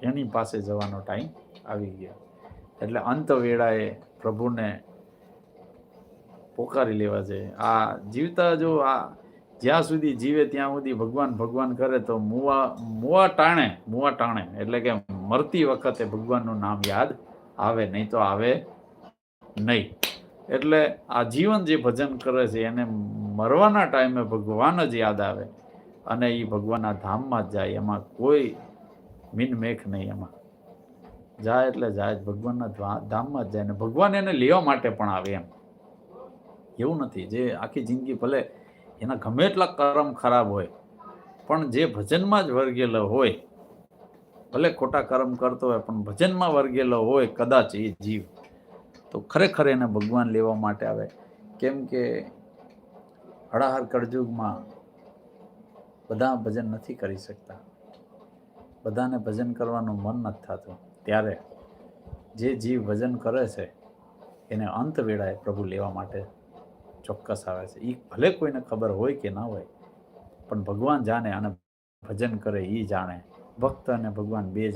એની પાસે જવાનો ટાઈમ આવી ગયો. એટલે અંત વેળાએ પ્રભુને પોકારી લેવા છે. આ જીવતા જો આ જ્યાં સુધી જીવે ત્યાં સુધી ભગવાન ભગવાન કરે તો મુવા ટાણે એટલે કે મરતી વખતે ભગવાનનું નામ યાદ આવે, નહીં તો આવે નહીં. એટલે આ જીવન જે ભજન કરે છે એને મરવાના ટાઈમે ભગવાન જ યાદ આવે અને એ ભગવાનના ધામમાં જ જાય. એમાં કોઈ મિનમેખ નહીં. એમાં જાય એટલે જાય ભગવાનના ધામમાં જ જાય ને ભગવાન એને લેવા માટે પણ આવે. એમ એવું નથી જે આખી જિંદગી ભલે એના ગમે એટલા કર્મ ખરાબ હોય પણ જે ભજનમાં જ વર્ગેલો હોય, ભલે ખોટા કર્મ કરતો હોય પણ ભજનમાં વર્ગેલો હોય કદાચ એ જીવ, તો ખરેખર એને ભગવાન લેવા માટે આવે. કેમ કે હળાહર કળજુગમાં બધા ભજન નથી કરી શકતા, બધાને ભજન કરવાનું મન નથી થતું. ત્યારે જે જીવ ભજન કરે છે એને અંત વેળાએ પ્રભુ લેવા માટે ચોક્કસ આવે છે. એ ભલે કોઈને ખબર હોય કે ના હોય, પણ ભગવાન જાણે અને ભજન કરે એ જાણે. ભક્ત અને ભગવાન બે